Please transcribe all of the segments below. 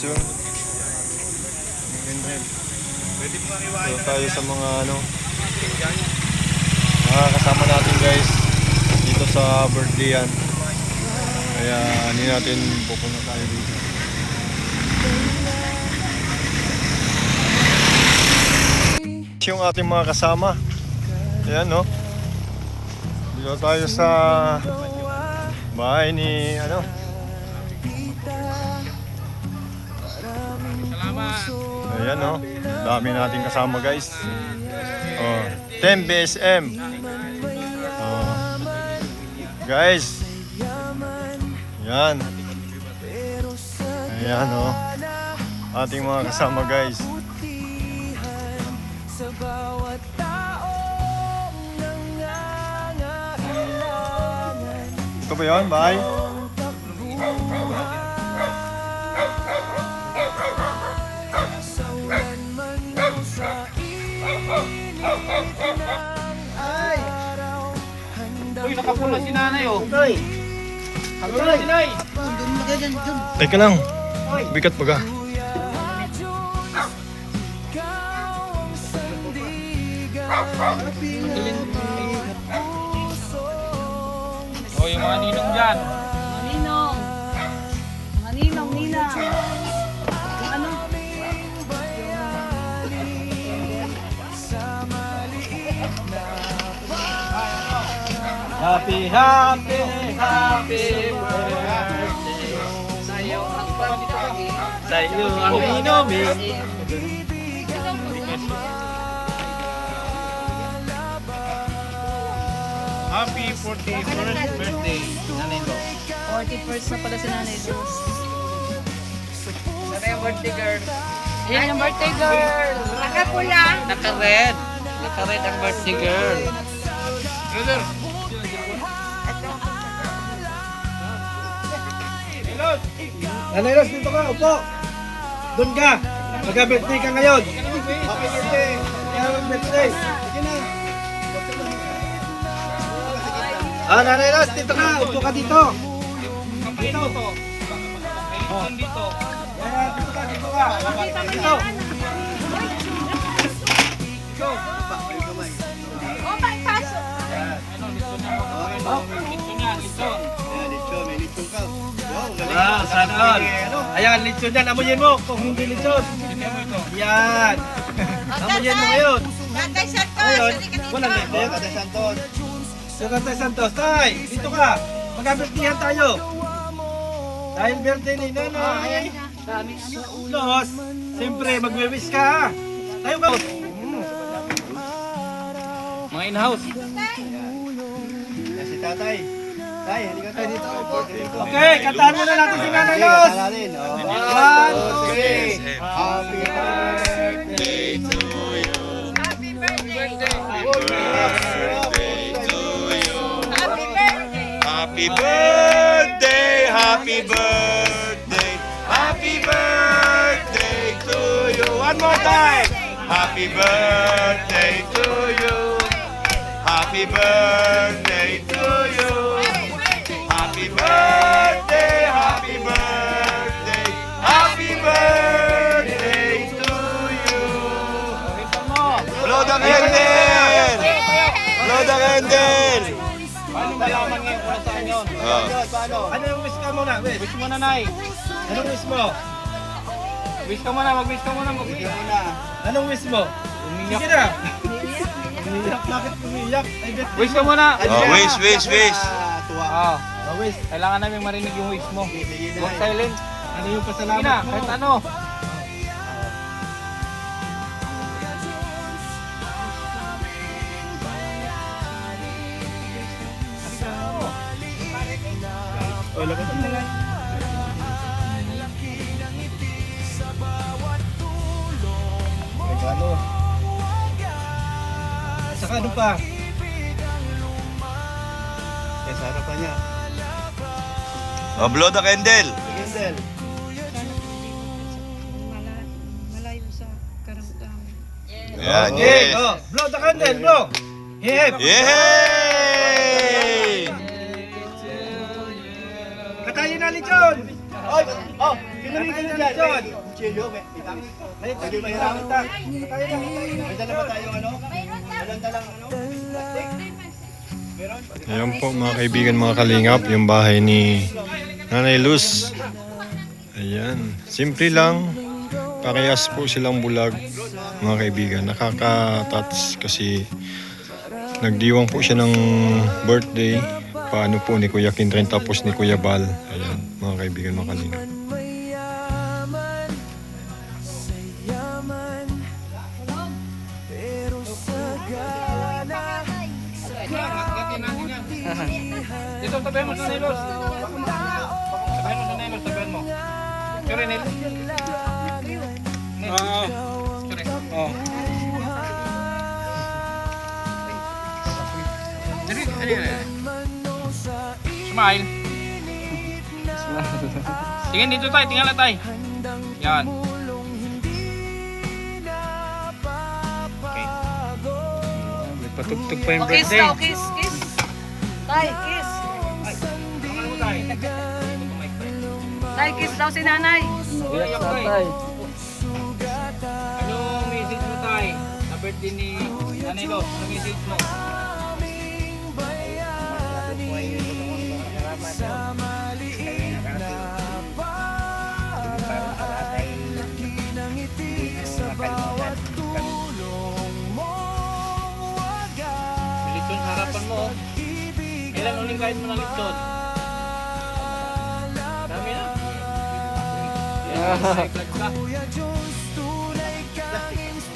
lechon. So tayo sa mga kasama natin guys dito sa birthday yan. Kaya hindi natin pupunta tayo dito. Yung ating mga kasama. Ayan no. Dito tayo sa bahay ni Ayan no. Dami nating kasama guys. 10 BSM. Guys. Yan. Ayan no. Ating mga kasama guys. Ito ba yun? Bye. Uy, nakapula si nanay oh. Uy. Nakapula si nanay. Teka lang. Bigat pa ka. Oh, yung mga ninong dyan. Maninong. Maninong, Nina. Yung ano? Happy, happy, happy birthday. Sa'yo ang pagkagi. Sa'yo ang inumin. Happy 41st birthday, Nanay Lo. 41st na pala si Nanay Luz. Sana yung birthday girl. Ayan yung birthday girl. Nakapula. Naka-red. Naka-red ang birthday girl. Brother. Nanay Ros, dito ka, upo. Doon ka. Magka-birthday ka ngayon. Happy birthday. Happy birthday. Sige na. Nanay Ros, dito ka. Upo ka dito. Dito. Dito. Yan, dito ka, dito ka. Dito. Oh, may pasok. Sana all. Ayan, lechon yan. Amoyin mo kung hindi lechon. Yan. Amoyin mo ngayon. Tatay Santos, Ngayon, halika dito. walang lechon. Tatay Santos. Tatay Santos. Tay, dito ka. Magka-birthdayan tayo. Dahil birthday ni Nanay. Daming ano. Los, siyempre magwe-wish ka ha. Tayo ka. Mga in-house. Si tatay. Tay, hindi ka tayo dito. Okay, kantahan muna natin si Nanay Los. 1, 2, 3. Happy birthday to you. Happy birthday. Happy birthday, happy birthday, happy birthday to you. One more time. Happy birthday to you. Happy birthday to you. Happy birthday, happy birthday, happy birthday to you. Blow the candle! Blow the candle! Paano malaman ngayon kung nasaan yun? Ano yung wish ka muna? Wish. Wish mo na, Nay. Anong wish mo? Wish ka muna, mag-wish ka muna, mag-wish. Anong wish mo? Umiyak. Sige na. Umiyak. Bakit umiyak? Ay, bet. Wish ka muna. Wish. Ah, Wish. kailangan namin marinig yung wish mo. Huwag silent. Ano yung Sige pasalamat na, mo? kahit ano. Oh, lakas mo lang. Regalo. Saka ano pa? Sa harapan niya. Blow the candle. Candle. Malayo sa karamdaman. Yan, Okay, yes. blow the candle, blow. Hip. Yay! Katayin na lechon. Oy, oh, sino rin kayo dyan? Chilo, may tayo mahirapan ta. May dala ba tayong ano? Walang dalang ano? Plastic? Meron? Ayan po mga kaibigan, mga kalingap, yung bahay ni Nanay Luz. Ayan, simple lang. Parehas po silang bulag, mga kaibigan. Nakaka-touch kasi nagdiwang po siya ng birthday. Paano po ni Kuya Kindren tapos ni Kuya Bal. Ayan, mga kaibigan, mga kalingap. Dito, tabihan mo sa Nelos. Tabihan mo sa Nelos, tabihan mo. Sure, Nel. Oo. Sure. Oo. Smile. Tingin dito tayo, tingnan na tayo. Yan. Okay. May patugtog pa yung Kiss birthday. daw, kiss, kiss. Tay, kiss. Ano mo tayo? Tay, kiss daw si nanay. Iyak tayo. Ano message mo tayo? Sa birthday ni Nanilo, ano message mo? Lechon sa harapan mo. Kailan uling kahit mo ng lechon? Dami na. Recycled ka.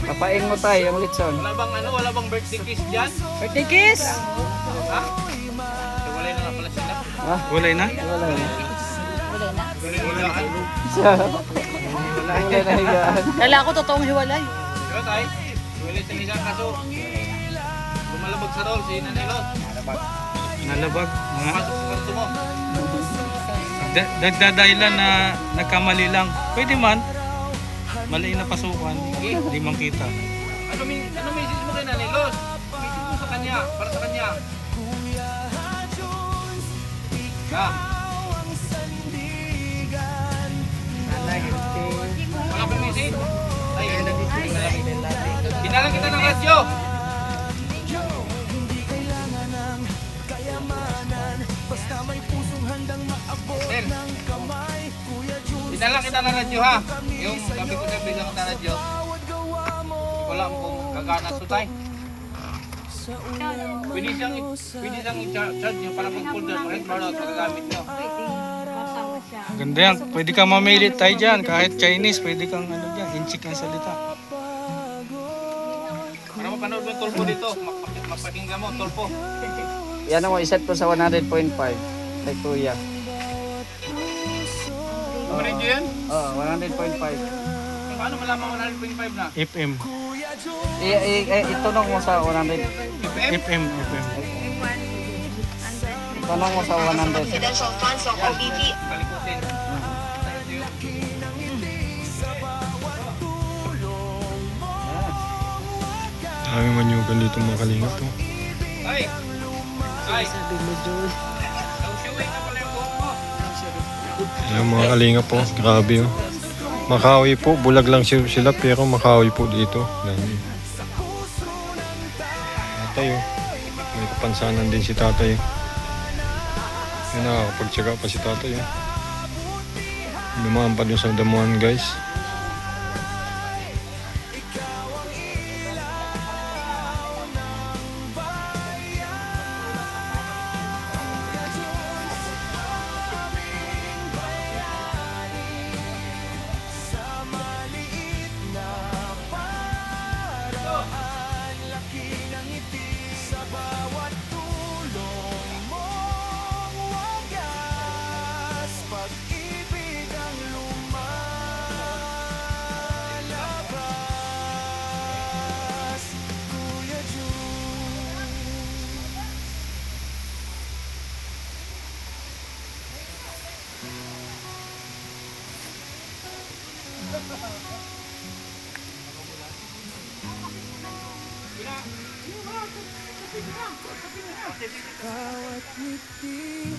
Papain mo tayo yung litson. Wala bang birthday kiss dyan? Birthday kiss. Ha? Walay na nga pala sila. Walay na? Wala na. Higaan. Walay na higaan. Kala ko totoong hiwalay. Diba tayo? Walay sa higaan kaso lumalabag sa roll si Nanelo. Nalabag. Mga Pasok sa karto mo. dagdadailan na nagkamali lang. Pwede man. Mali na pasukan. Hindi man kita. Ano message mo kay Nanelo? Message mo sa kanya, para sa kanya. Ha? Wala pa message? Ay, binalang kita ng radyo. Sir, binalang kita ng radyo ha. Yung sabi ko sa bilang kita ng radyo. Wala mo kung gagana to tayo. Pwede siyang i-charge nyo para mag-folder. Kahit bawat magagamit nyo. Ganda yan. Pwede kang mamilit tayo dyan. Kahit Chinese, pwede kang ano dyan. Inchik ang salita. Para mapanood mo yung tulpo dito. Mapakinggan mo, tulpo. Yan mo, iset ko sa 100.5. Kay Kuya. Kumarin nyo yan? Oo, 100.5. Paano malaman 100.5 na? FM. Itunong mo sa 100. FM. Tanong mo sa 100. Presidential funds of OBP. Kalikutin. Dami manyugan dito mga kalingap po. Ay! Ay! Nausyuwing na pala yung buhok mo. Ayan mga kalingap po, grabe oh. Makawi po, bulag lang sila pero makawi po dito. Dami. Tatay oh. May kapansanan din si tatay. Ay, nakakapagtsaga pa si tatay oh. Lumaan pa dun sa damuhan guys. Bawat ngiti,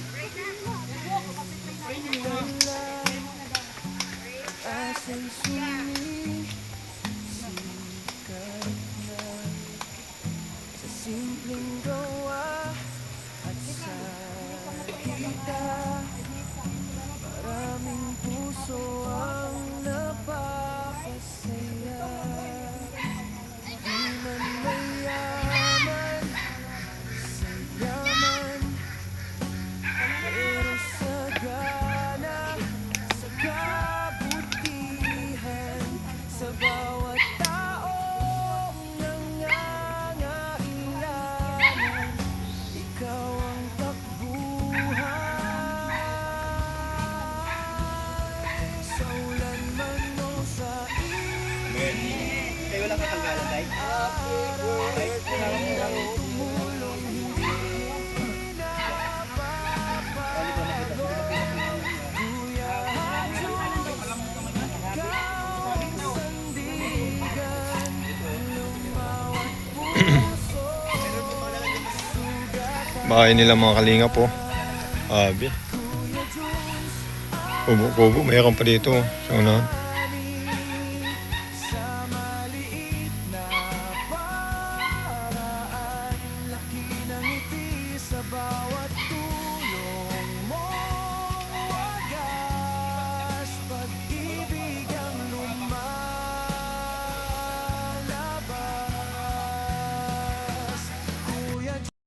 Kayo lang katanggalan, tay? Bahay nila mga kalingap po. Abi. Kubo-kubo, mayroon pa dito. Sa unahan.